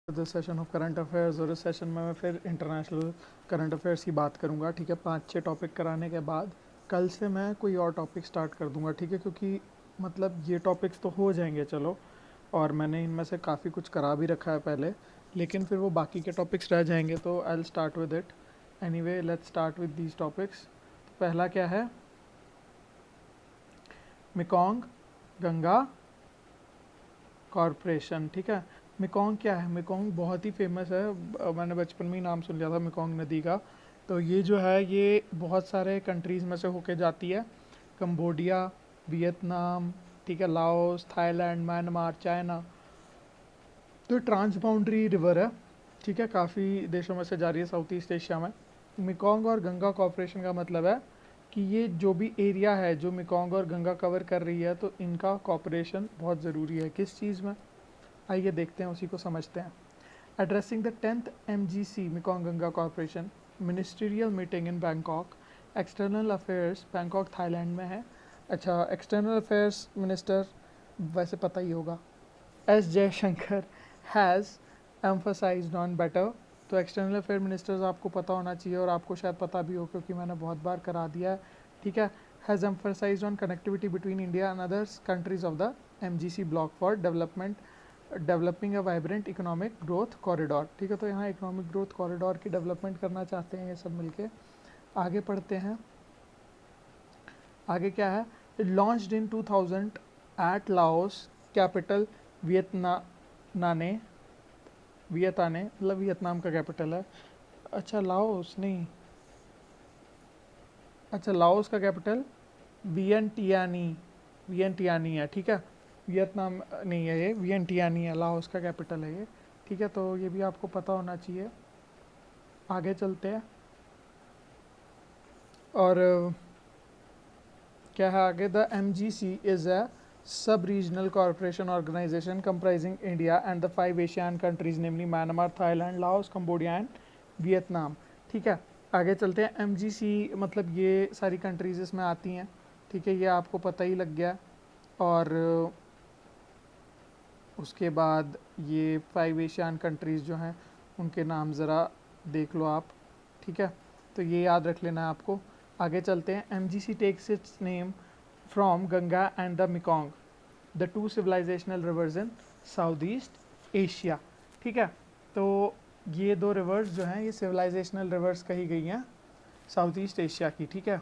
The session of current affairs. और इस session में मैं फिर इंटरनेशनल करंट अफेयर्स की बात करूंगा। ठीक है, 5-6 टॉपिक कराने के बाद कल से मैं कोई और टॉपिक स्टार्ट कर दूंगा। ठीक है, क्योंकि मतलब ये टॉपिक्स तो हो जाएंगे चलो, और मैंने इनमें से काफ़ी कुछ करा भी रखा है पहले, लेकिन फिर वो बाकी के टॉपिक्स रह जाएंगे, तो I will start with it. Anyway, let's start with these topics. तो पहला क्या है? Mekong Ganga corporation. ठीक है, मेकोंग क्या है? मेकोंग बहुत ही फेमस है, मैंने बचपन में ही नाम सुन लिया था मेकोंग नदी का। तो ये जो है ये बहुत सारे कंट्रीज़ में से होके जाती है। कंबोडिया, वियतनाम, ठीक है, लाओस, थाईलैंड, म्यांमार, चाइना। तो ट्रांस बाउंड्री रिवर है। ठीक है, काफ़ी देशों में से जा रही है साउथ ईस्ट एशिया में। मेकोंग और गंगा कॉरपोरेशन का मतलब है कि ये जो भी एरिया है जो मेकोंग और गंगा कवर कर रही है, तो इनका कॉपरेशन बहुत ज़रूरी है। किस चीज़ में? आइए देखते हैं, उसी को समझते हैं। Addressing the 10th MGC Mekong Ganga corporation ministerial meeting in Bangkok. External affairs Bangkok Thailand में है। अच्छा, एक्सटर्नल अफेयर्स मिनिस्टर वैसे पता ही होगा, S Jaishankar has emphasised on better. तो एक्सटर्नल अफेयर मिनिस्टर्स आपको पता होना चाहिए, और आपको शायद पता भी हो क्योंकि मैंने बहुत बार करा दिया है। ठीक है, has emphasised on connectivity between India and others countries of the MGC block for developing a vibrant economic growth corridor. ठीक है, तो यहाँ इकोनॉमिक ग्रोथ कॉरिडोर की डेवलपमेंट करना चाहते हैं ये सब मिलके। आगे पढ़ते हैं। आगे क्या है? Launched in 2000 at Laos capital Vientiane. Vientiane मतलब वियतनाम का कैपिटल है। अच्छा, लाओस नहीं, अच्छा लाओस का कैपिटल वियंटियानी, वियंटियानी है। ठीक है, वियतनाम नहीं है, ये वियंटियानी है, लाओस का कैपिटल है ये। ठीक है, तो ये भी आपको पता होना चाहिए। आगे चलते हैं। और क्या है आगे? The MGC is a sub regional corporation organisation comprising India and the 5 Asian countries namely Myanmar, Thailand, Laos, Cambodia and Vietnam. ठीक है, आगे चलते हैं। MGC मतलब ये सारी कंट्रीज इसमें आती हैं। ठीक है, ये आपको पता ही लग गया। और उसके बाद ये 5 एशियन कंट्रीज़ जो हैं उनके नाम ज़रा देख लो आप। ठीक है, तो ये याद रख लेना है आपको। आगे चलते हैं। MGC takes its name from Ganga and the Mekong, the two civilisational rivers in South East Asia. ठीक है, तो ये दो रिवर्स जो हैं ये सिविलाइजेशनल रिवर्स कही गई हैं साउथ ईस्ट एशिया की। ठीक है,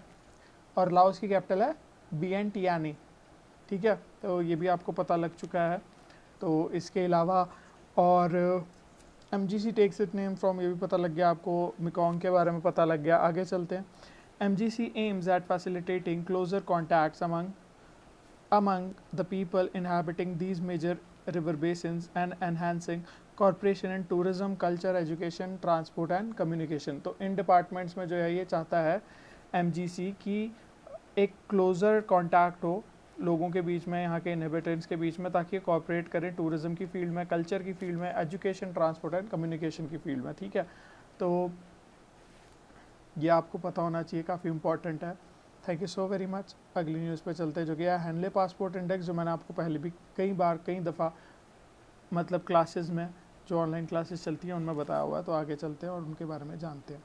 और लाओस की कैपिटल है वियंटियानी। ठीक है, तो ये भी आपको पता लग चुका है। तो इसके अलावा और MGC takes it name from, ये भी पता लग गया आपको। मेकोंग के बारे में पता लग गया। आगे चलते हैं। MGC aims at facilitating closer contacts among the people inhabiting these major river basins and enhancing cooperation in tourism, culture, education, transport and communication। तो इन डिपार्टमेंट्स में जो है ये चाहता है MGC की एक क्लोज़र कॉन्टैक्ट हो लोगों के बीच में, यहाँ के इनहेबिटेंट्स के बीच में, ताकि कॉपरेट करें टूरिज़्म की फील्ड में, कल्चर की फील्ड में, एजुकेशन, ट्रांसपोर्ट एंड कम्युनिकेशन की फील्ड में। ठीक है, तो ये आपको पता होना चाहिए, काफ़ी इंपॉर्टेंट है। Thank you so very much. अगली न्यूज़ पे चलते हैं, जो कि है हैनले पासपोर्ट इंडेक्स, जो मैंने आपको पहले भी कई बार कई दफ़ा मतलब क्लासेस में, जो ऑनलाइन क्लासेस चलती हैं उनमें बताया हुआ है। तो आगे चलते हैं और उनके बारे में जानते हैं।